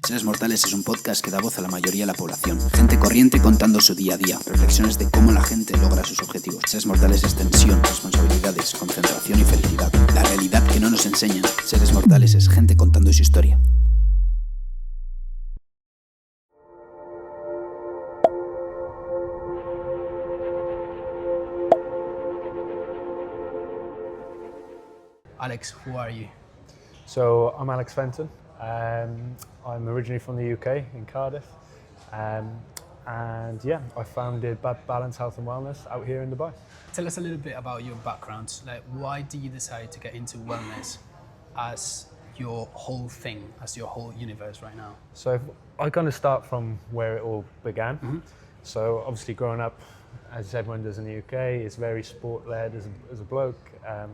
Seres Mortales es un podcast que da voz a la mayoría de la población. Gente corriente contando su día a día. Reflexiones de cómo la gente logra sus objetivos. Seres Mortales es tensión, responsabilidades, concentración y felicidad. La realidad que no nos enseñan. Seres Mortales es gente contando su historia. Alex, who are you? So I'm Alex Fenton. I'm originally from the UK in Cardiff, and yeah, I founded Balance Health and Wellness out here in Dubai. Tell us a little bit about your background. Like, why did you decide to get into wellness as your whole thing, as your whole universe right now? So I kind of start from where it all began. Mm-hmm. So obviously growing up, as everyone does in the UK, it's very sport-led as a bloke, as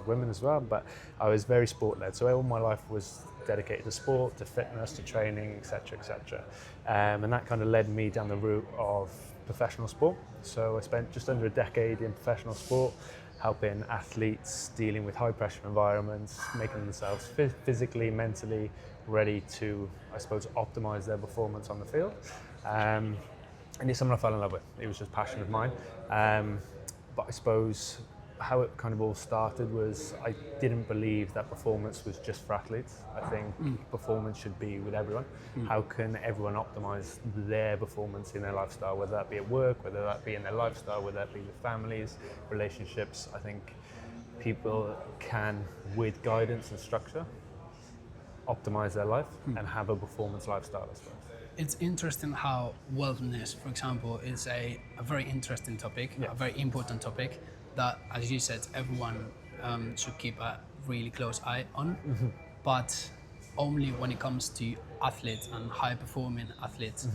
women as well, but I was very sport-led. So all my life was dedicated to sport, to fitness, to training, etc., etc. And that kind of led me down the route of professional sport. So I spent just under a decade in professional sport, helping athletes dealing with high-pressure environments, making themselves physically, mentally ready to, I suppose, optimize their performance on the field. And it's something I fell in love with. It was just a passion of mine. But I suppose how it kind of all started was I didn't believe that performance was just for athletes. I think performance should be with everyone. How can everyone optimize their performance in their lifestyle, whether that be at work, whether that be in their lifestyle, whether that be with families, relationships. I think people can, with guidance and structure, optimize their life and have a performance lifestyle, I suppose. It's interesting how wellness, for example, is a very interesting topic, a very important topic that, as you said, everyone should keep a really close eye on, but only when it comes to athletes and high-performing athletes,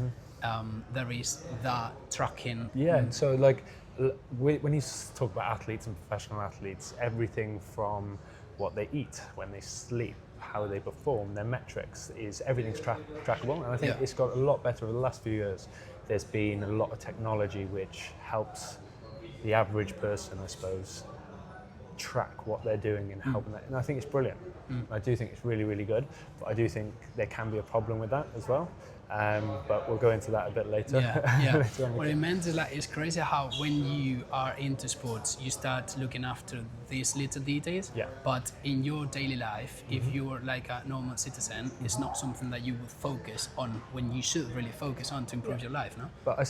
there is that tracking. Yeah, so like when you talk about athletes and professional athletes, everything from what they eat, when they sleep, how they perform, their metrics, is everything's trackable, and I think it's got a lot better over the last few years. There's been a lot of technology which helps the average person, I suppose, track what they're doing and helping that. And I think it's brilliant. I do think it's really, really good. But I do think there can be a problem with that as well. But we'll go into that a bit later. Yeah. What it meant is like, it's crazy how when you are into sports, you start looking after these little details. Yeah. But in your daily life, if you're like a normal citizen, it's not something that you would focus on when you should really focus on to improve your life, no? But I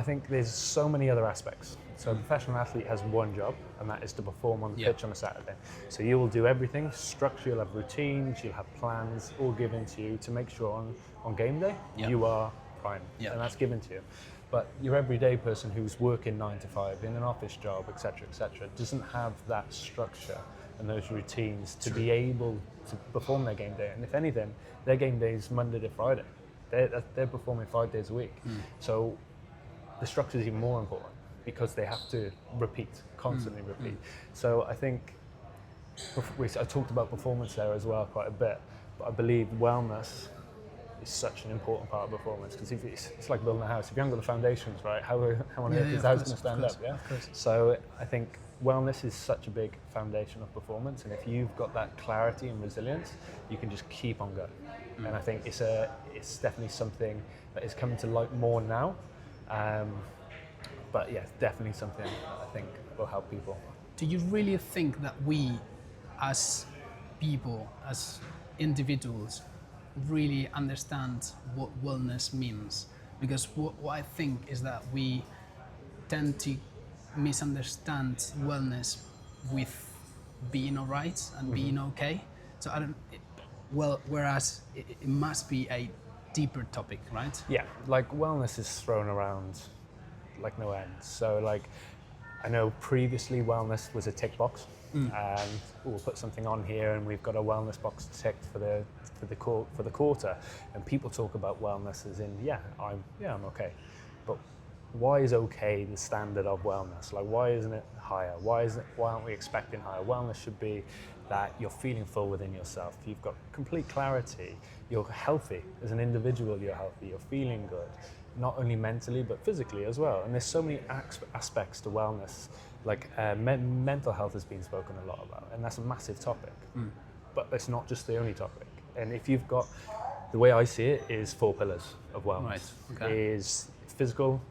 think there's so many other aspects. So a professional athlete has one job, and that is to perform on the pitch on a Saturday. So you will do everything, structure, you'll have routines, you'll have plans, all given to you to make sure on game day, you are prime, and that's given to you. But your everyday person who's working 9 to 5 in an office job, etc., doesn't have that structure and those routines to be able to perform their game day. And if anything, their game day is Monday to Friday. They're performing 5 days a week. So the structure is even more important, because they have to constantly repeat. So I think, I talked about performance there as well quite a bit, but I believe wellness is such an important part of performance, because it's like building a house. If you haven't got the foundations right, how on earth is the house going to stand up? Yeah. So I think wellness is such a big foundation of performance, and if you've got that clarity and resilience, you can just keep on going. And I think it's definitely something that is coming to light more now. But yeah, definitely something I think will help people. Do you really think that we, as people, as individuals, really understand what wellness means? Because what I think is that we tend to misunderstand wellness with being all right and being okay. So whereas it must be a deeper topic, right? Yeah, like wellness is thrown around like no end. So like, I know previously wellness was a tick box. We'll put something on here and we've got a wellness box ticked for the quarter, and people talk about wellness as in I'm okay. But why is okay the standard of wellness? Like, why isn't it higher? Why aren't we expecting higher? Wellness should be that you're feeling full within yourself. You've got complete clarity. You're healthy as an individual. You're healthy. You're feeling good, not only mentally but physically as well. And there's so many aspects to wellness. Like mental health has been spoken a lot about, and that's a massive topic. But it's not just the only topic. And if you've got The way I see it is 4 pillars of wellness. Right, okay. It is physical,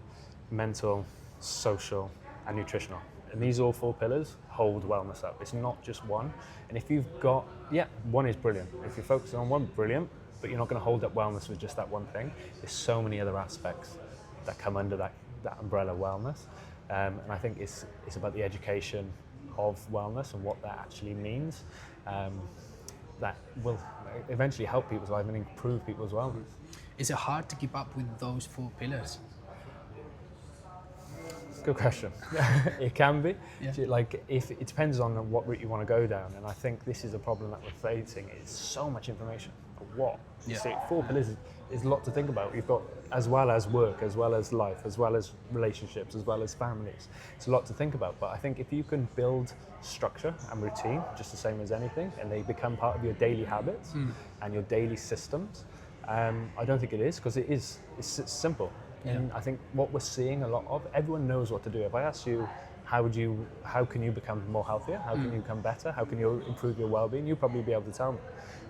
mental, social, and nutritional. And these all 4 pillars hold wellness up. It's not just one. And if you've got, one is brilliant. If you're focusing on one, brilliant, but you're not going to hold up wellness with just that one thing. There's so many other aspects that come under that umbrella of wellness. And I think it's about the education of wellness and what that actually means. That will eventually help people's life and improve people's wellness. Is it hard to keep up with those 4 pillars? Good question. It can be. Yeah. Like, if it depends on what route you want to go down, and I think this is a problem that we're facing. Is so much information. For what? Yeah. So 4 pillars is a lot to think about. You've got as well as work, as well as life, as well as relationships, as well as families. It's a lot to think about. But I think if you can build structure and routine, just the same as anything, and they become part of your daily habits and your daily systems, I don't think it is, because it's simple. Yeah. And I think what we're seeing a lot of, everyone knows what to do. If I ask you, how can you become more healthier? How can you become better? How can you improve your well-being? You'll probably be able to tell me.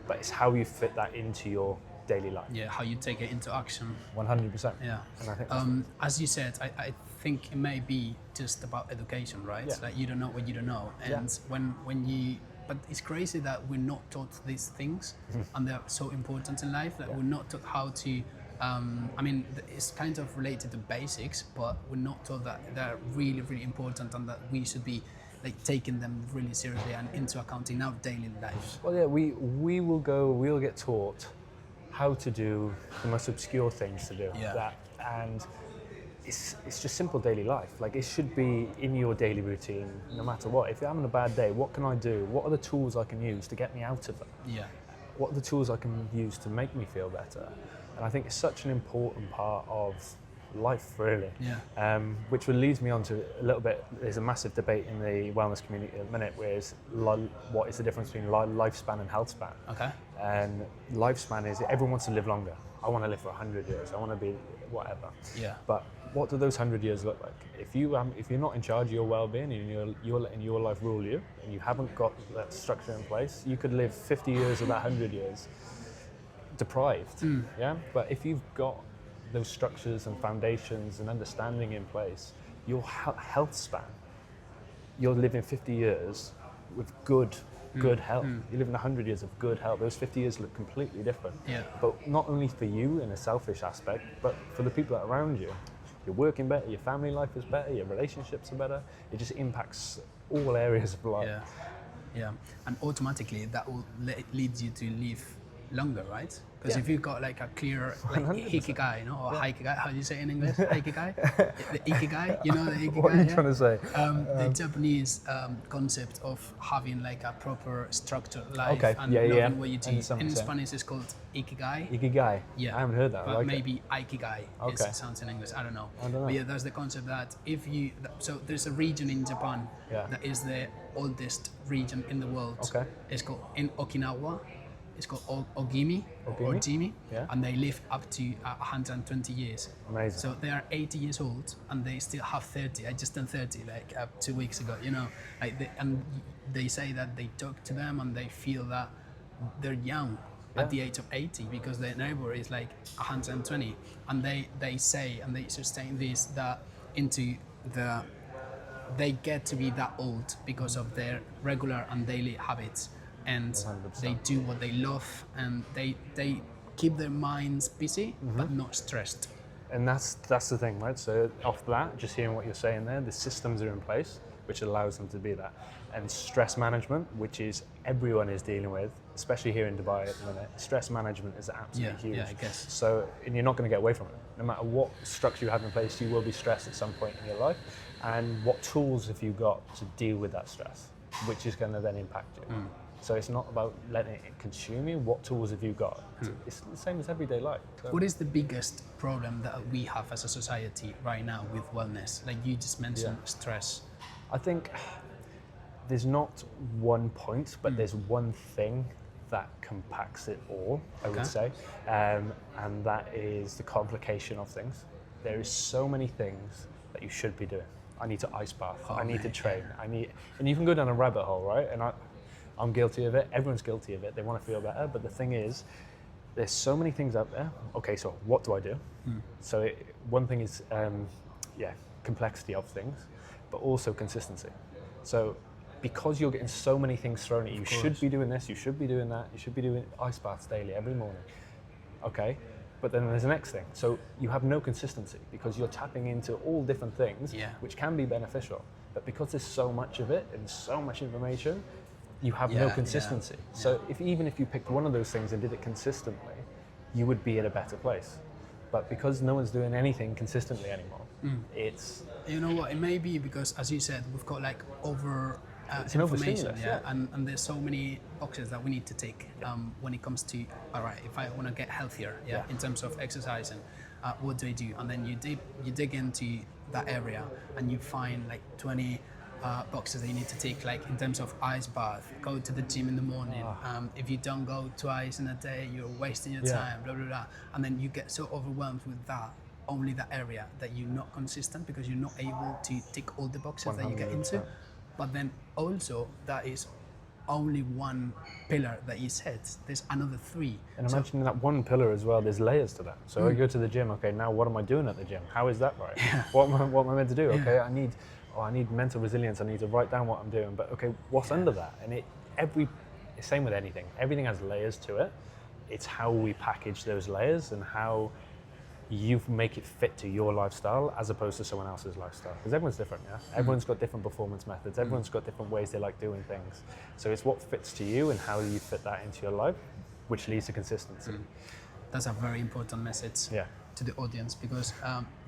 But it's how you fit that into your daily life. Yeah, how you take it into action. 100%. Yeah. And I think as you said, I think it may be just about education, right? Yeah. Like you don't know what you don't know. And but it's crazy that we're not taught these things and they're so important in life that we're not taught how to it's kind of related to basics, but we're not taught that they're really, really important and that we should be like taking them really seriously and into account in our daily lives. Well, yeah, we'll get taught how to do the most obscure things to do. Yeah. And it's just simple daily life. Like, it should be in your daily routine, no matter what. If you're having a bad day, what can I do? What are the tools I can use to get me out of it? Yeah. What are the tools I can use to make me feel better? And I think it's such an important part of life, really. Yeah. Which leads me on to a little bit, there's a massive debate in the wellness community at the minute, whereas what is the difference between lifespan and health span? Okay. And lifespan is, everyone wants to live longer. I want to live for 100 years. I want to be whatever. Yeah. But what do those 100 years look like? If you're not in charge of your well-being and you're letting your life rule you, and you haven't got that structure in place, you could live 50 years of that 100 years deprived. Yeah. But if you've got those structures and foundations and understanding in place, your health span, you're living 50 years with good health. You're living 100 years of good health. Those 50 years look completely different. Yeah. But not only for you in a selfish aspect, but for the people that are around you. You're working better, your family life is better, your relationships are better. It just impacts all areas of life. Yeah. Yeah. And automatically that will lead you to live longer, right? Because if you've got like a clear ikigai, you know, or haikigai, how do you say it in English? Ikigai? The ikigai, you know the ikigai? What are you trying to say? The Japanese concept of having like a proper structured life and knowing what you do. In Spanish it's called ikigai. Ikigai? Yeah. I haven't heard that. But maybe aikigai sounds in English, I don't know. But yeah, that's the concept that so there's a region in Japan that is the oldest region in the world. Okay. It's called, in Okinawa, it's called Ogimi, or Jimi, and they live up to 120 years. Amazing. So they are 80 years old and they still have 30. I just turned 30 like 2 weeks ago, you know. And they say that they talk to them and they feel that they're young at the age of 80 because their neighbor is like 120. And they say, and they sustain this, that they get to be that old because of their regular and daily habits. And 100%. They do what they love and they keep their minds busy but not stressed. And that's the thing, right? So off that, just hearing what you're saying there, the systems are in place which allows them to be that. And stress management, which is everyone is dealing with, especially here in Dubai at the minute, stress management is absolutely huge. Yeah, I guess. So, and you're not going to get away from it. No matter what structure you have in place, you will be stressed at some point in your life. And what tools have you got to deal with that stress, which is going to then impact you. So it's not about letting it consume you. What tools have you got? It's the same as everyday life. So. What is the biggest problem that we have as a society right now with wellness? Like you just mentioned, stress. I think there's not one point, but there's one thing that compacts it all, I would say. And that is the complication of things. There is so many things that you should be doing. I need to ice bath. I need to train. And you can go down a rabbit hole, right? And I'm guilty of it. Everyone's guilty of it. They want to feel better. But the thing is, there's so many things out there. Okay, so what do I do? So one thing is, complexity of things, but also consistency. So because you're getting so many things thrown at you, you should be doing this, you should be doing that, you should be doing ice baths daily every morning. Okay, but then there's the next thing. So you have no consistency because you're tapping into all different things, which can be beneficial. But because there's so much of it and so much information, you have no consistency. So even if you picked one of those things and did it consistently, you would be at a better place. But because no one's doing anything consistently anymore, it's... You know what, it may be because, as you said, we've got like it's an information, overstimulus, and there's so many boxes that we need to tick when it comes to, all right, if I want to get healthier, in terms of exercising, what do I do? And then you dig into that area and you find like 20 boxes that you need to tick, like in terms of ice bath, go to the gym in the morning. If you don't go twice in a day, you're wasting your time, blah, blah, blah. And then you get so overwhelmed with that, only that area, that you're not consistent because you're not able to tick all the boxes 100%. That you get into. But then also that is only one pillar that you said. There's another 3. And imagine that one pillar as well, there's layers to that. So I go to the gym, okay, now what am I doing at the gym? How is that right? What am I meant to do? Okay, I need mental resilience, I need to write down what I'm doing, but okay, what's under that? And same with anything, everything has layers to it. It's how we package those layers and how you make it fit to your lifestyle as opposed to someone else's lifestyle. Because everyone's different, Everyone's got different performance methods, everyone's got different ways they like doing things. So it's what fits to you and how you fit that into your life, which leads to consistency. That's a very important message to the audience because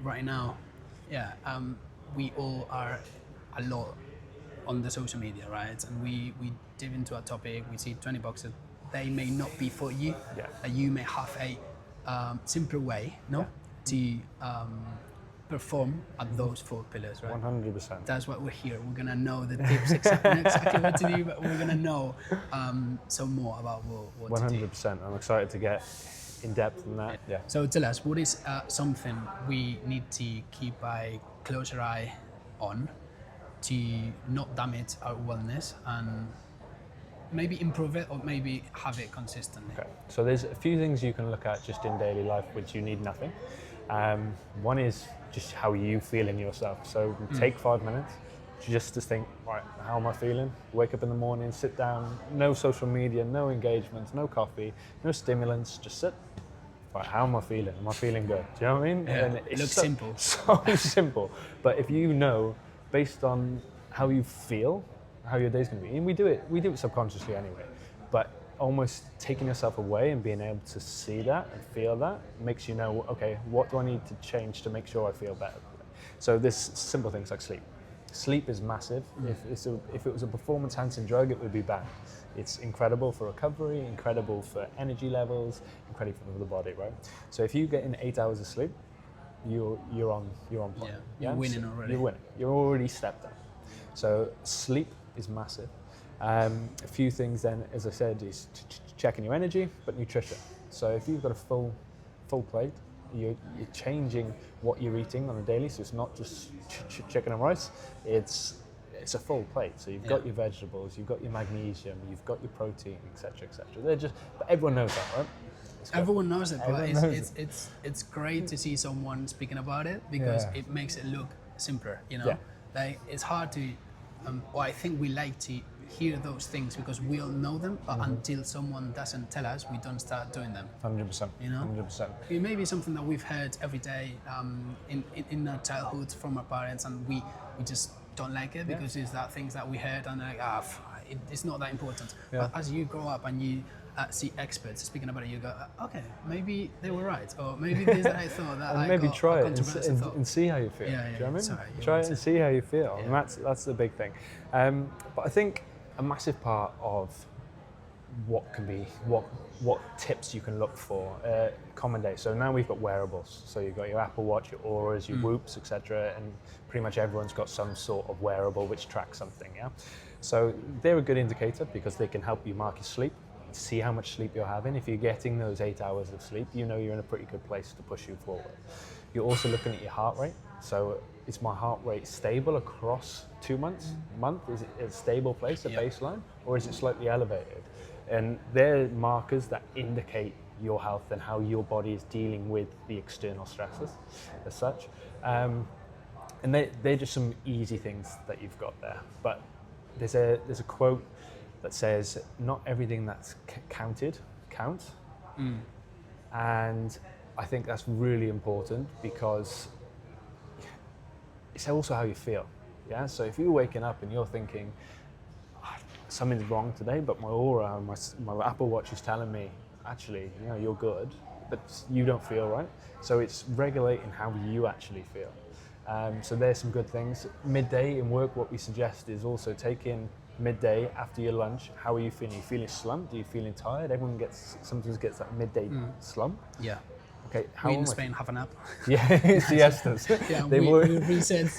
right now, we all are a lot on the social media, right? And we dive into a topic, we see 20 boxes. They may not be for you. You may have a simpler way, to perform at those 4 pillars, right? 100%. That's what we're here. We're gonna know the tips exactly what to do, but we're gonna know some more about what to do. 100%. I'm excited to get in depth in that. So tell us, what is something we need to keep a closer eye on to not damage our wellness and maybe improve it or maybe have it consistently? Okay, so there's a few things you can look at just in daily life which you need nothing. One is just how you feel in yourself. So take 5 minutes just to think, right, how am I feeling? Wake up in the morning, sit down, no social media, no engagements, no coffee, no stimulants, just sit. Right, how am I feeling? Am I feeling good? Do you know what I mean? And it looks simple. So simple. But if you know, based on how you feel, how your day's going to be, and we do it subconsciously anyway, but almost taking yourself away and being able to see that and feel that makes you know, okay, what do I need to change to make sure I feel better? So there's simple things like sleep. Sleep is massive. If it was a performance-enhancing drug, it would be banned. It's incredible for recovery, incredible for energy levels, incredible for the body, right? So if you get in 8 hours of sleep, you're on point. You're winning already. You're winning. You're already stepped up. So sleep is massive. A few things then, as I said, is checking your energy, but nutrition. So if you've got a full plate, you're changing what you're eating on a daily. So it's not just chicken and rice. It's a full plate. So you've got your vegetables, you've got your magnesium, you've got your protein, etc., etc. But everyone knows that, right? Everyone knows it, but it's great to see someone speaking about it because it makes it look simpler. Like it's hard to. I think we like to hear those things because we all know them, but until someone doesn't tell us, we don't start doing them. 100%. 100%. It may be something that we've heard every day in our childhood from our parents, and we just don't like it because it's that things that we heard and like, it's not that important. But as you grow up and you see experts speaking about it, you go, okay, maybe they were right, or maybe this that I thought that and maybe try it and see how you feel. Do you know what I mean? Sorry, try it and see how you feel, and that's the big thing. But I think a massive part of what tips you can look for common day. So now we've got wearables. So you've got your Apple Watch, your Auras, your Whoops, etc., and pretty much everyone's got some sort of wearable which tracks something. So they're a good indicator because they can help you mark your sleep. See how much sleep you're having. If you're getting those 8 hours of sleep, you know you're in a pretty good place to push you forward. You're also looking at your heart rate. So is my heart rate stable across 2 months? Is it a stable place, a baseline, or is it slightly elevated? And they're markers that indicate your health and how your body is dealing with the external stresses as such. And they're just some easy things that you've got there. But there's a quote that says, not everything that's counted counts. And I think that's really important because it's also how you feel. Yeah. So if you're waking up and you're thinking, something's wrong today, but my aura, my Apple Watch is telling me, actually, you're good, but you don't feel right. So it's regulating how you actually feel. So there's some good things. Midday in work, what we suggest is also taking midday after your lunch. How are you feeling? Are you feeling slumped? Are you feeling tired? Everyone sometimes gets that midday slump. Yeah. Okay. We in Spain have an app. Yeah, siestas. Yeah, we reset.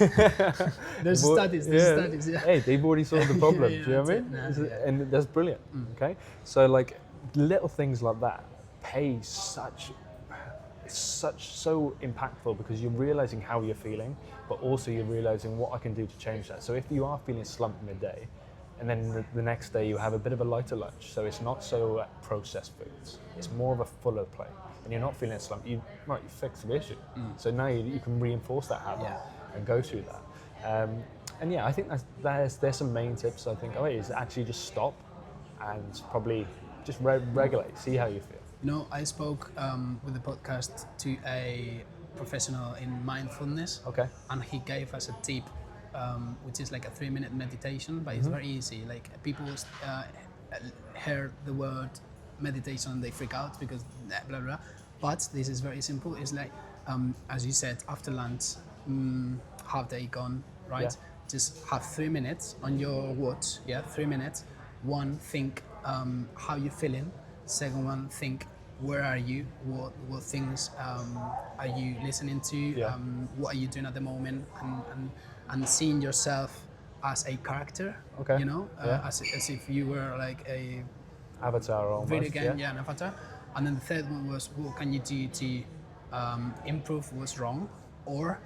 There's studies. Yeah. Hey, they've already solved the problem. Yeah, do you know what I mean? And that's brilliant. Okay. So like little things like that pay so impactful because you're realizing how you're feeling, but also you're realizing what I can do to change that. So if you are feeling slumped midday, and then the next day you have a bit of a lighter lunch, so it's not so processed foods, it's more of a fuller plate, and you're not feeling slumped, you fix the issue. So now you can reinforce that habit and go through that. And yeah, I think there's some main tips. I think is actually just stop and probably just regulate, see how you feel. I spoke with the podcast to a professional in mindfulness. Okay. And he gave us a tip, which is like a 3-minute meditation, but it's very easy. Like people hear the word meditation and they freak out because blah, blah, blah. But this is very simple. It's like, as you said, after lunch, half day gone, right? Yeah. Just have 3 minutes on your watch. Yeah, 3 minutes. One, think how you're feeling. Second one, think where are you? What things are you listening to? Yeah. What are you doing at the moment? And seeing yourself as a character. Okay. As if you were like a avatar almost. Video game, an avatar. And then the third one was, what can you do to improve what's wrong, or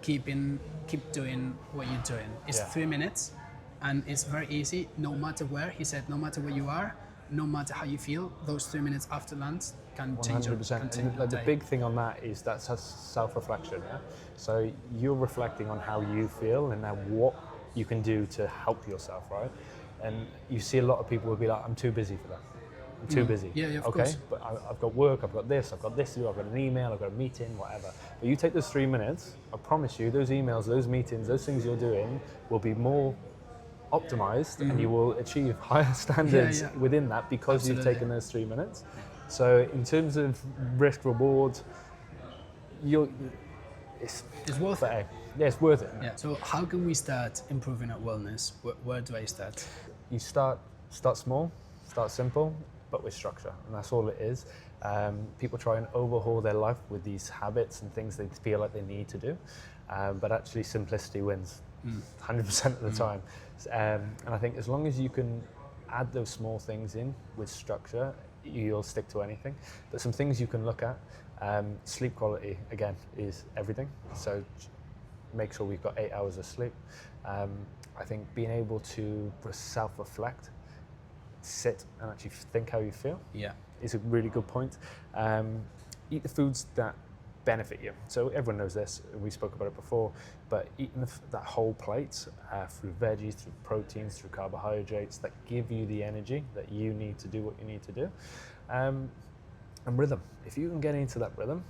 keep doing what you're doing? It's 3 minutes, and it's very easy. No matter where, he said, no matter where you are, no matter how you feel, those 3 minutes after lunch can change your 100%. And like the big thing on that is that's self-reflection. Yeah? So you're reflecting on how you feel and now what you can do to help yourself, right? And you see a lot of people will be like, I'm too busy for that. I'm too busy. Yeah, of course. But I've got work, I've got this to do, I've got an email, I've got a meeting, whatever. But you take those 3 minutes, I promise you, those emails, those meetings, those things you're doing will be more optimized and you will achieve higher standards within that because you've taken those 3 minutes. So in terms of risk reward, it's worth it. Yeah, it's worth it. Yeah. So how can we start improving our wellness? Where do I start? You start small, start simple, but with structure, and that's all it is. People try and overhaul their life with these habits and things they feel like they need to do, but actually simplicity wins 100% of the time. And I think as long as you can add those small things in with structure, you'll stick to anything. But some things you can look at, sleep quality, again, is everything. So make sure we've got 8 hours of sleep. I think being able to self-reflect, sit and actually think how you feel is a really good point. Eat the foods that benefit you. So everyone knows this, we spoke about it before, but eating that whole plate through veggies, through proteins, through carbohydrates that give you the energy that you need to do what you need to do. And rhythm. If you can get into that rhythm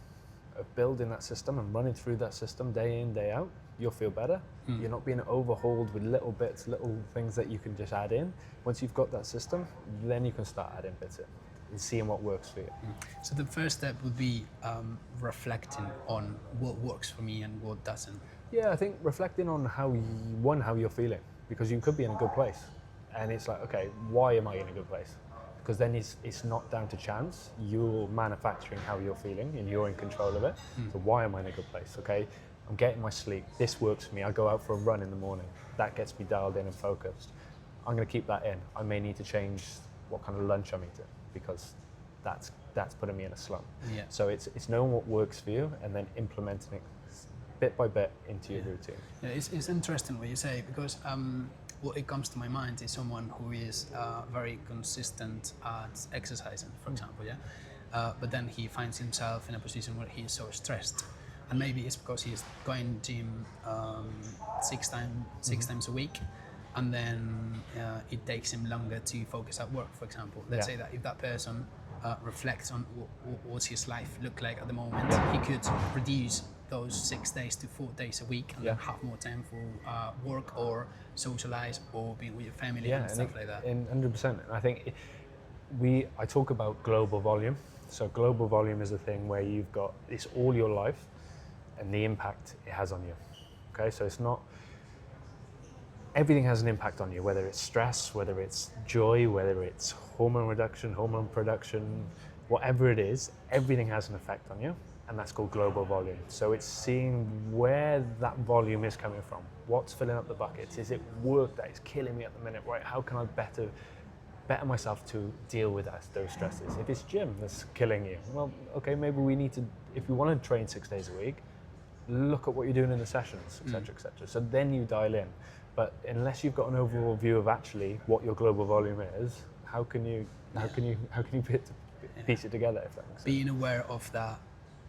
of building that system and running through that system day in, day out, you'll feel better. You're not being overhauled with little bits, little things that you can just add in. Once you've got that system, then you can start adding bits in and seeing what works for you. So the first step would be reflecting on what works for me and what doesn't. Yeah, I think reflecting on how you're feeling, because you could be in a good place, and it's like, okay, why am I in a good place? Because then it's not down to chance. You're manufacturing how you're feeling, and you're in control of it. So why am I in a good place? Okay, I'm getting my sleep. This works for me. I go out for a run in the morning. That gets me dialed in and focused. I'm going to keep that in. I may need to change what kind of lunch I'm eating, because that's putting me in a slump. Yeah. So it's knowing what works for you and then implementing it bit by bit into your routine. Yeah, it's interesting what you say, because what it comes to my mind is someone who is very consistent at exercising, for example. Yeah. but then he finds himself in a position where he is so stressed. And maybe it's because he's going to gym six times a week, and then it takes him longer to focus at work, for example. Let's say that if that person reflects on what's his life look like at the moment, he could reduce those 6 days to 4 days a week, and then have more time for work or socialize or being with your family and stuff like that. 100%. I think I talk about global volume. So global volume is a thing where you've got, it's all your life and the impact it has on you. Okay, so it's not, everything has an impact on you, whether it's stress, whether it's joy, whether it's hormone reduction, hormone production, whatever it is, everything has an effect on you, and that's called global volume. So it's seeing where that volume is coming from, what's filling up the buckets. Is it work that is killing me at the minute, right? How can I better myself to deal with those stresses? If it's gym that's killing you, well, okay, maybe we need to, if you want to train 6 days a week, look at what you're doing in the sessions, etc., etc. So then you dial in. But unless you've got an overall view of actually what your global volume is, how can you piece it together, if that makes sense? Being aware of that,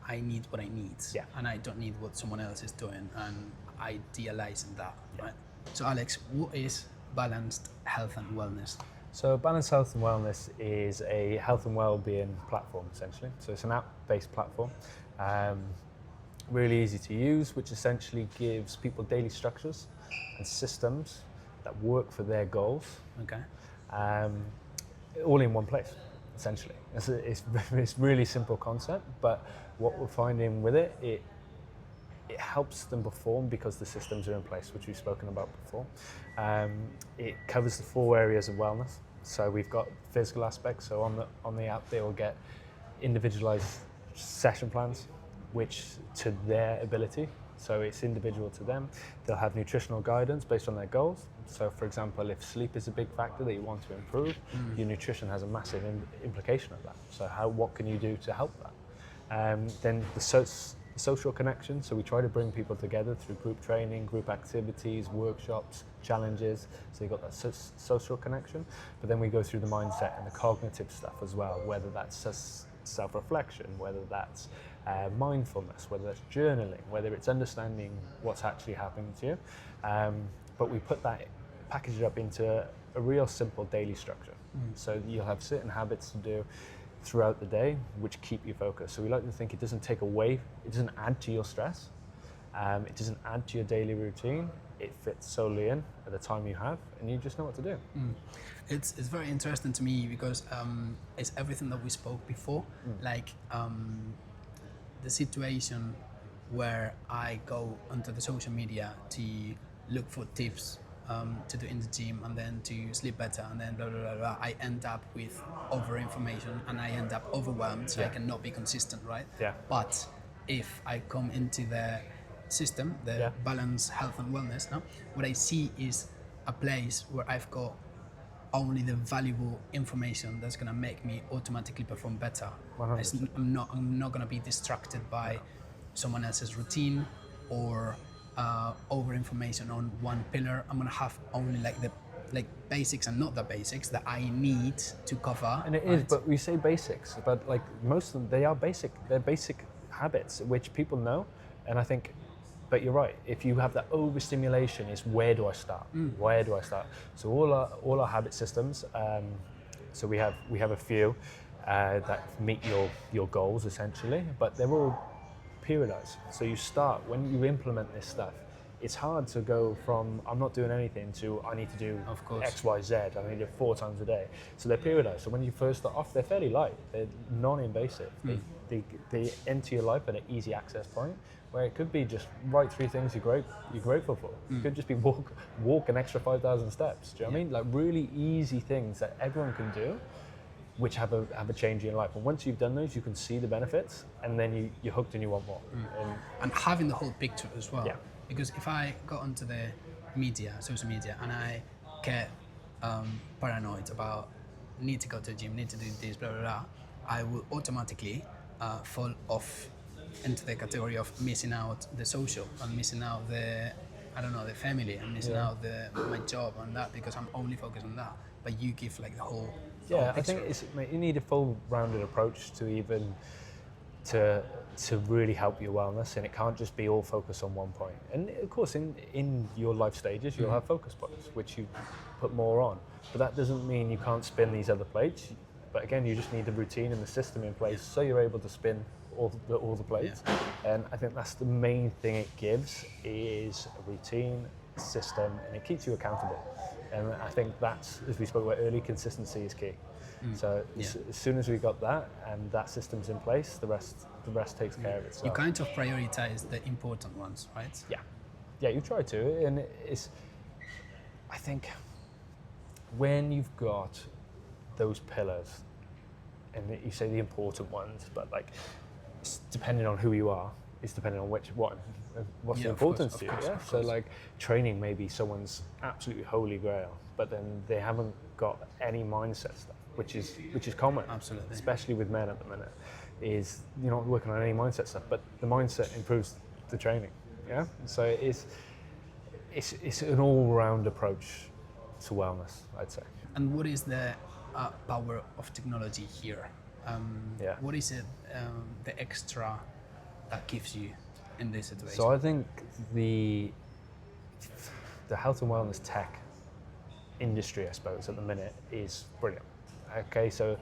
I need what I need, and I don't need what someone else is doing, and idealizing that, right? So Alex, what is balanced health and wellness? So Balanced Health and Wellness is a health and well-being platform, essentially. So it's an app-based platform, really easy to use, which essentially gives people daily structures and systems that work for their goals. Okay. All in one place, essentially. It's really simple concept, but what we're finding with it helps them perform because the systems are in place, which we've spoken about before. It covers the 4 areas of wellness. So we've got physical aspects. So on the app, they will get individualized session plans, which to their ability. So it's individual to them. They'll have nutritional guidance based on their goals. So for example, if sleep is a big factor that you want to improve, your nutrition has a massive implication of that. So what can you do to help that? Then the social connection. So we try to bring people together through group training, group activities, workshops, challenges. So you've got that social connection. But then we go through the mindset and the cognitive stuff as well, whether that's self-reflection, whether that's mindfulness, whether that's journaling, whether it's understanding what's actually happening to you. But we package it up into a real simple daily structure. So you'll have certain habits to do throughout the day which keep you focused. So we like to think it doesn't take away, it doesn't add to your stress, it doesn't add to your daily routine, it fits solely in at the time you have, and you just know what to do. It's very interesting to me because it's everything that we spoke before, like the situation where I go onto the social media to look for tips to do in the gym and then to sleep better, and then blah, blah, blah, blah. I end up with over information and I end up overwhelmed, so I cannot be consistent, right? But if I come into the system, the Balanced Health and Wellness, what I see is a place where I've got only the valuable information that's going to make me automatically perform better. I'm not going to be distracted by someone else's routine or over information on one pillar. I'm going to have only the basics and not the basics that I need to cover. And it is, but we say basics, but most of them, they are basic. They're basic habits which people know, and I think. But you're right. If you have that overstimulation, is where do I start? Where do I start? So all our habit systems. So we have a few that meet your goals essentially, but they're all periodized. So you start when you implement this stuff. It's hard to go from I'm not doing anything to I need to do X, Y, Z. I need to do 4 times a day. So they're periodized. So when you first start off, they're fairly light. They're non-invasive. They enter your life at an easy access point, where it could be just write 3 things you're grateful for. It could just be walk an extra 5,000 steps. Do you know what I mean? Like really easy things that everyone can do, which have a change in your life. And once you've done those, you can see the benefits, and then you're hooked and you want more. And having the whole picture as well. Yeah. Because if I go onto the social media, and I get paranoid about need to go to the gym, need to do this, blah, blah, blah, I will automatically fall off into the category of missing out the social and missing out the family and missing out my job and that, because I'm only focused on that. But you give the whole Yeah, whole I think picture. you need a full-rounded approach to even to really help your wellness, and it can't just be all focused on one point. And of course, in your life stages, you'll have focus points which you put more on, but that doesn't mean you can't spin these other plates. But again, you just need the routine and the system in place so you're able to spin all the plates. And I think that's the main thing it gives is a routine, system, and it keeps you accountable. And I think that's, as we spoke about earlier, consistency is key. So as soon as we got that and that system's in place, the rest takes care of itself. You kind of prioritize the important ones, right? Yeah, you try to, and I think when you've got those pillars, and you say the important ones, but like it's depending on who you are, it's depending on what's the importance to you. So like training may be someone's absolutely holy grail, but then they haven't got any mindset stuff, which is common. Absolutely. Especially with men at the minute, is you're not working on any mindset stuff, but the mindset improves the training. Yeah. So it's an all-round approach to wellness, I'd say. And what is the power of technology here? What is it, the extra that gives you in this situation? So I think the health and wellness tech industry, I suppose, at the minute is brilliant. Okay, so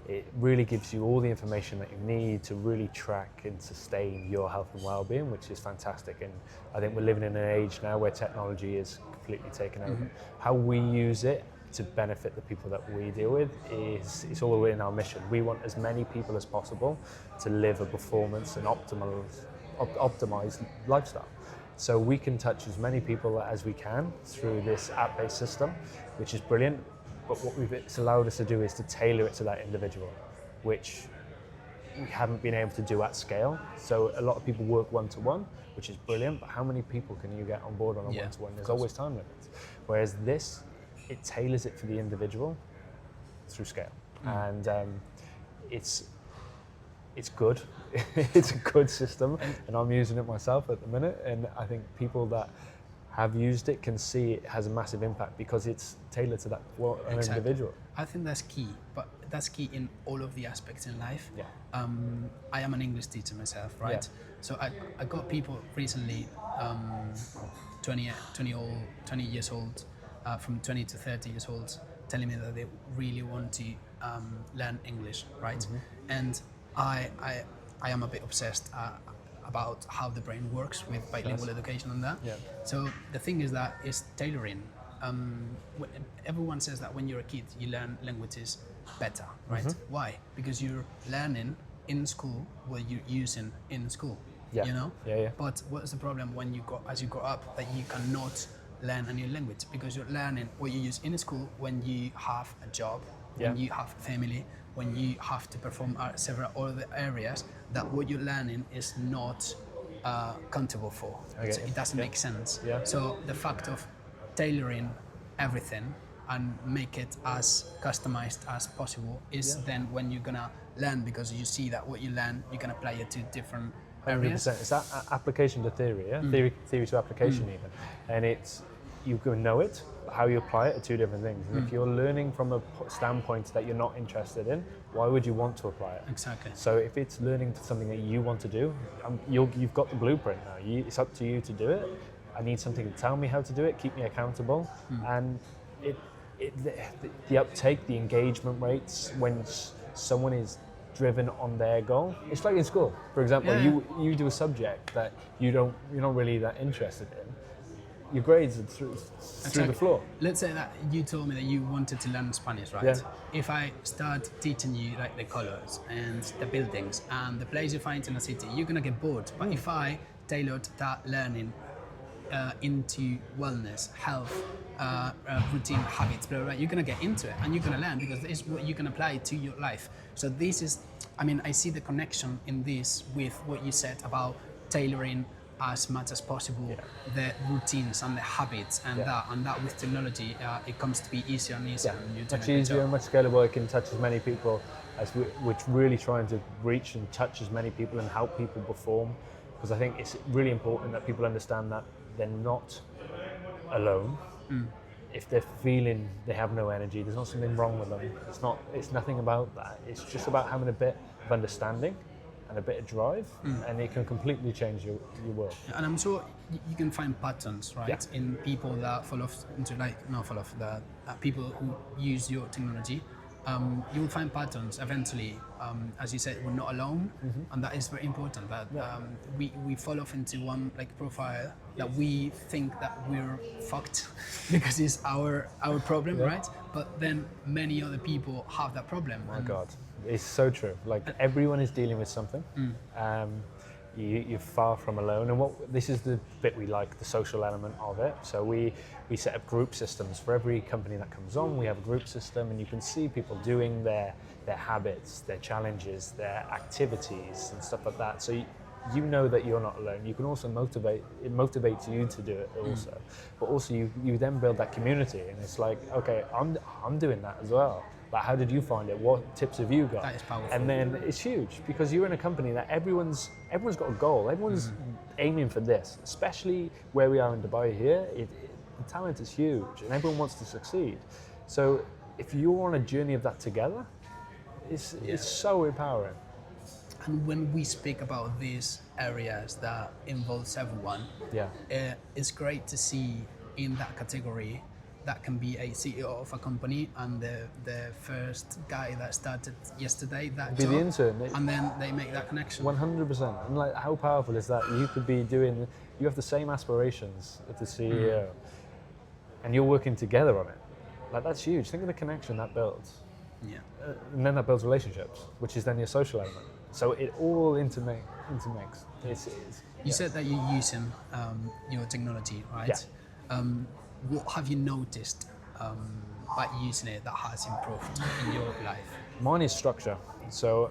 it really gives you all the information that you need to really track and sustain your health and well-being, which is fantastic. And I think we're living in an age now where technology is completely taken over. How we use it to benefit the people that we deal with is it's all in our mission. We want as many people as possible to live a performance and optimized lifestyle. So we can touch as many people as we can through this app-based system, which is brilliant. But what it's allowed us to do is to tailor it to that individual, which we haven't been able to do at scale. So a lot of people work one-to-one, which is brilliant, but how many people can you get on board on a one-to-one? There's always time limits. Whereas this, it tailors it for the individual through scale. And it's good. It's a good system, and I'm using it myself at the minute, and I think people that have used it can see it has a massive impact because it's tailored to that an individual. I think that's key, but that's key in all of the aspects in life. Yeah. I am an English teacher myself, right? Yeah. So I got people recently, 20 years old, from 20 to 30 years old, telling me that they really want to learn English, right? And I am a bit obsessed about how the brain works with bilingual education and that. Yeah. So the thing is that it's tailoring. Everyone says that when you're a kid, you learn languages better, right? Why? Because you're learning in school what you're using in school. Yeah. You know? Yeah. But what's the problem when as you grow up, that you cannot learn a new language because you're learning what you use in school when you have a job, when you have a family, when you have to perform several other areas, that what you're learning is not accountable for. Okay. So it doesn't make sense. Yeah. So the fact of tailoring everything and make it as customized as possible is then when you're gonna learn, because you see that what you learn, you can apply it to different areas. 100%. It's that application to theory, yeah? Theory to application even. And it's, you can know it, but how you apply it are two different things. And if you're learning from a standpoint that you're not interested in, why would you want to apply it? Exactly. So if it's learning something that you want to do, you've got the blueprint now. It's up to you to do it. I need something to tell me how to do it, keep me accountable. And the uptake, the engagement rates, when someone is driven on their goal, it's like in school. For example, you do a subject that you're not really that interested in. Your grades are through the floor. Let's say that you told me that you wanted to learn Spanish, right? Yeah. If I start teaching you like the colors and the buildings and the place you find in a city, you're gonna get bored. But if I tailored that learning into wellness, health, routine, habits, blah, blah, blah, you're gonna get into it and you're gonna learn because this is what you can apply to your life. So this is, I see the connection in this with what you said about tailoring as much as possible the routines and the habits and that with technology it comes to be easier and easier. And you're doing much a good easier job. and much scalable. It can touch as many people as we're really trying to reach and touch as many people and help people perform, because I think it's really important that people understand that they're not alone. if they're feeling they have no energy, there's not something wrong with them. It's nothing about that. It's just about having a bit of understanding and a bit of drive, and it can completely change your world. And I'm sure you can find patterns, right, Yeah. in people that people who use your technology. You will find patterns eventually. As you said, we're not alone, and that is very important. That we fall off into one profile that we think that we're fucked because it's our problem, right? But then many other people have that problem. My God, it's so true. Like everyone is dealing with something. You're far from alone, and this is the bit we like, the social element of it. So we set up group systems for every company that comes on. We have a group system, and you can see people doing their habits, their challenges, their activities, and stuff like that. So you know that you're not alone. You can also it motivates you to do it also. But also you then build that community, and it's like, okay, I'm doing that as well. Like, how did you find it? What tips have you got? That is powerful. And then it's huge because you're in a company that everyone's got a goal. Everyone's aiming for this, especially where we are in Dubai here. The talent is huge and everyone wants to succeed. So if you're on a journey of that together, it's so empowering. And when we speak about these areas that involves everyone, it's great to see in that category that can be a CEO of a company and the first guy that started yesterday that job, the intern, and then they make that connection. 100%. And like, how powerful is that? You could be you have the same aspirations as the CEO, and you're working together on it. Like, that's huge. Think of the connection that builds. Yeah. And then that builds relationships, which is then your social element. So it all intermix. You said that you're using your technology, right? Yeah. What have you noticed by using it that has improved in your life? Mine is structure. So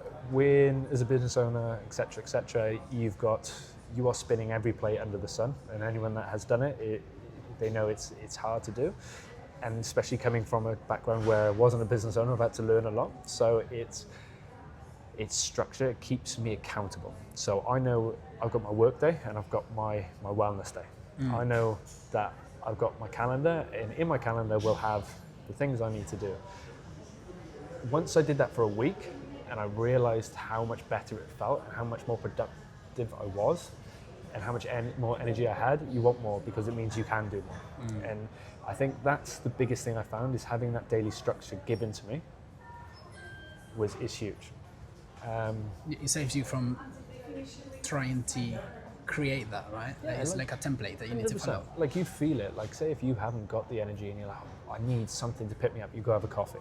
as a business owner, etc., you are spinning every plate under the sun, and anyone that has done it, they know it's hard to do. And especially coming from a background where I wasn't a business owner, I've had to learn a lot. So it's structure. It keeps me accountable. So I know I've got my work day and I've got my wellness day. I know that I've got my calendar, and in my calendar we'll have the things I need to do. Once I did that for a week, and I realized how much better it felt, and how much more productive I was, and how much more energy I had, you want more because it means you can do more. And I think that's the biggest thing I found, is having that daily structure given to me is huge. It saves you from trying to create that, right? It's like a template that you need to follow. Like, you feel it. Like, say if you haven't got the energy and you're like, oh, I need something to pick me up, you go have a coffee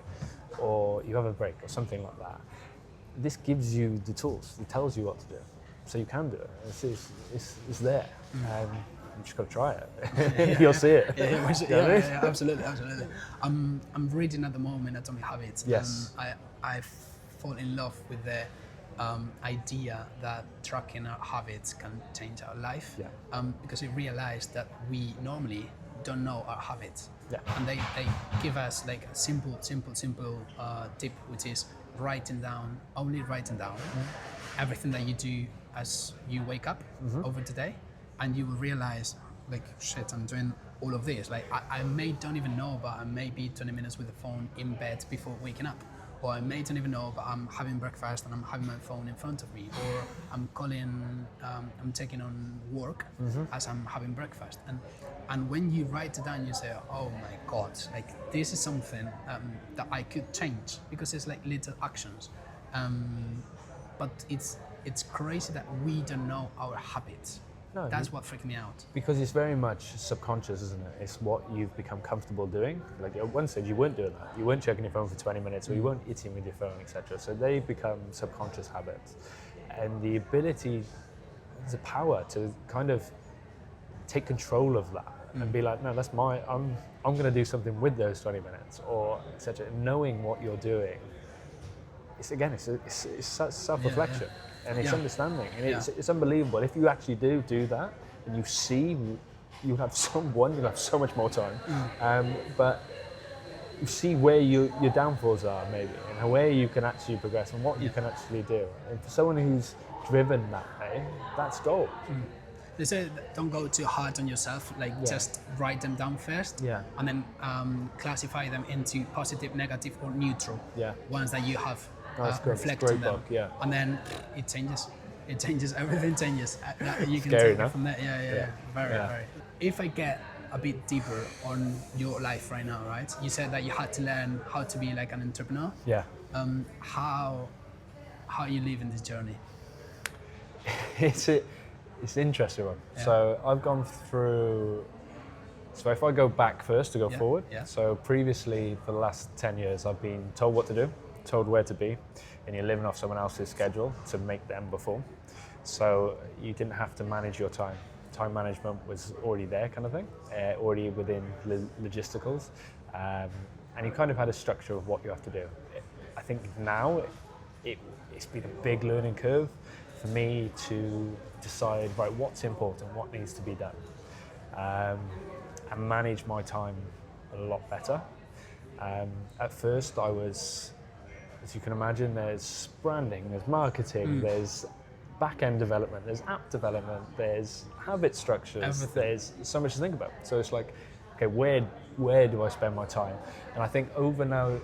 or you have a break or something like that. This gives you the tools. It tells you what to do. So you can do it. It's there. You just got to try it. You'll see it. Yeah, absolutely. I'm reading at the moment Atomic Habits. Yes. And I fall in love with the idea that tracking our habits can change our life. Because we realized that we normally don't know our habits. And they give us like a simple tip, which is writing down everything that you do as you wake up over the day, and you will realize, like, shit, I'm doing all of this. Like, I don't even know, but I may be 20 minutes with the phone in bed before waking up. Or I may don't even know, but I'm having breakfast and I'm having my phone in front of me. Or I'm taking on work as I'm having breakfast. And when you write it down, you say, oh my God, like, this is something that I could change, because it's like little actions. But it's crazy that we don't know our habits. No, that's what freaked me out. Because it's very much subconscious, isn't it? It's what you've become comfortable doing. Like, at one stage you weren't doing that. You weren't checking your phone for 20 minutes, or you weren't eating with your phone, etc. So they become subconscious habits. And the ability, the power to kind of take control of that and be like, no, that's I'm going to do something with those 20 minutes, or etc. Knowing what you're doing. It's self-reflection. And it's understanding, and it's unbelievable. If you actually do that, and you see, you'll have so much more time. But you see where your downfalls are, maybe, and where you can actually progress, and what you can actually do. And for someone who's driven that way, that's gold. they say that don't go too hard on yourself. Like just write them down first, and then classify them into positive, negative, or neutral. Yeah. Ones that you have reflected Great on them, book, and then it changes. It changes. Everything changes. You can Scary, take no? it from there. Yeah. Very. If I get a bit deeper on your life right now, right? You said that you had to learn how to be like an entrepreneur. Yeah. How you live in this journey? It's an interesting one. Yeah. So I've gone through. So if I go back first to go forward. Yeah. So previously, for the last 10 years, I've been told what to do, told where to be, and you're living off someone else's schedule to make them perform. So you didn't have to manage your time. Time management was already there, kind of thing, already within logisticals, and you kind of had a structure of what you have to do. I think now it's been a big learning curve for me to decide, right, what's important, what needs to be done, and manage my time a lot better. At first I was, as you can imagine, there's branding, there's marketing, there's back-end development, there's app development, there's habit structures, everything. There's so much to think about. So it's like, okay, where do I spend my time? And I think over now,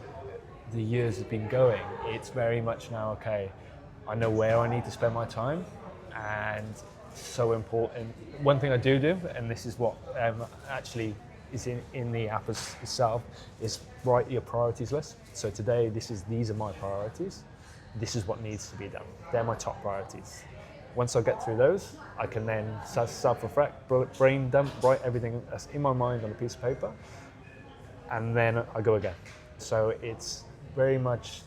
the years have been going, it's very much now, okay, I know where I need to spend my time, and it's so important. One thing I do, and this is what actually is in the app itself, is write your priorities list. So today, these are my priorities. This is what needs to be done. They're my top priorities. Once I get through those, I can then self-reflect, brain dump, write everything that's in my mind on a piece of paper, and then I go again. So it's very much,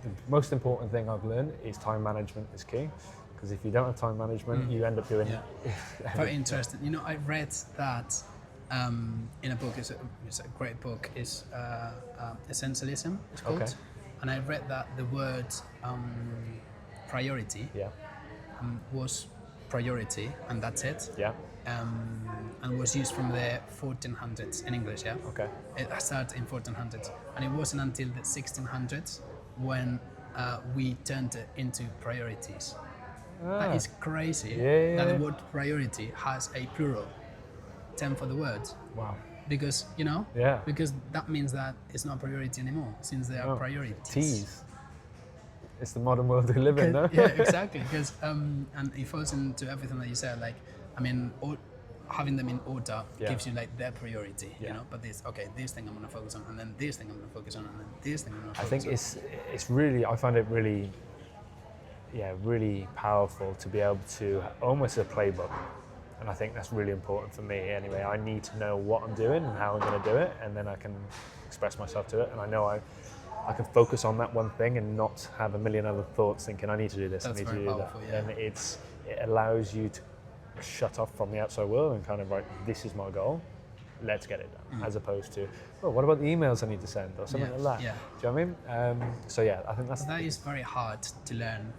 the most important thing I've learned is time management is key. Because if you don't have time management, you end up doing Very interesting. You know, I read that in a book, it's a great book, is Essentialism, it's called. Okay. And I read that the word priority was priority, and that's it. Yeah. And was used from the 1400s in English, yeah? Okay. It started in 1400s. And it wasn't until the 1600s when we turned it into priorities. That is crazy that the word priority has a plural, 10 for the word. Wow. Because, you know, Yeah. because that means that it's not a priority anymore, since they are priorities. T's. It's the modern world we live in, no? Yeah, exactly. Because and it falls into everything that you said. Like, I mean, having them in order gives you like their priority, you know. But this thing I'm gonna focus on, and then this thing I'm gonna focus on, and then this thing I'm gonna focus on. I think it's really, I find it really, really powerful to be able to almost a playbook. And I think that's really important for me anyway. I need to know what I'm doing and how I'm going to do it, and then I can express myself to it. And I know I can focus on that one thing and not have a million other thoughts thinking I need to do this, I need to do powerful, that. And it allows you to shut off from the outside world and kind of like, this is my goal, let's get it done. As opposed to, oh, what about the emails I need to send or something like that. Yeah. Do you know what I mean? So yeah, I think that is very hard to learn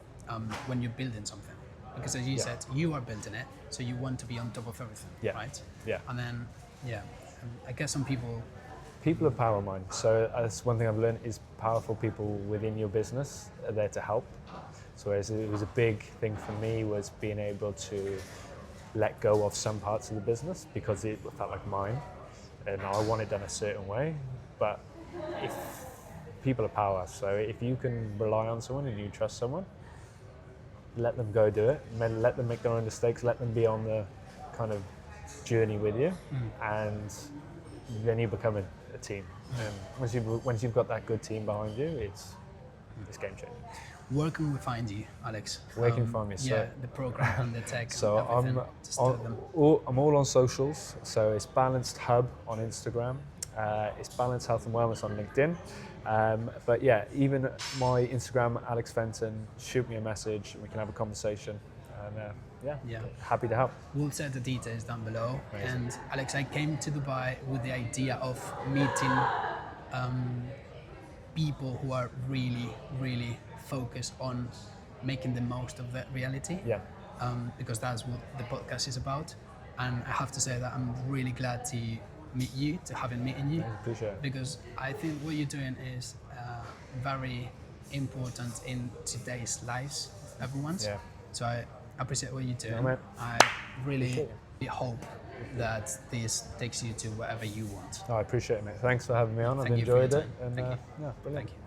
when you're building something. Because as you said, you are building it, so you want to be on top of everything, right? Yeah. And then, I guess some people... People are power mind. So that's one thing I've learned is powerful people within your business are there to help. So it was a big thing for me was being able to let go of some parts of the business because it felt like mine and I want it done a certain way. But if people are power, so if you can rely on someone and you trust someone, let them go do it, let them make their own mistakes, let them be on the kind of journey with you, and then you become a team. And once you've got that good team behind you, it's game changing. Where can we find you, Alex? Where can you find me? So, the program and the tech. So and I'm all on socials. So it's Balanced Hub on Instagram. It's Balanced Health and Wellness on LinkedIn. But yeah, even my Instagram, Alex Fenton, shoot me a message and we can have a conversation. And happy to help. We'll set the details down below. Amazing. And Alex, I came to Dubai with the idea of meeting people who are really, really focused on making the most of that reality. Yeah. Because that's what the podcast is about. And I have to say that I'm really glad to meet you, to having met you. I appreciate it. Because I think what you're doing is very important in today's lives, everyone's. Yeah. So appreciate what you do. Yeah, mate. I really hope that this takes you to wherever you want. I appreciate it, mate. Thanks for having me on. I've Thank you for your enjoyed it. time. And Thank you. yeah, brilliant. Thank you.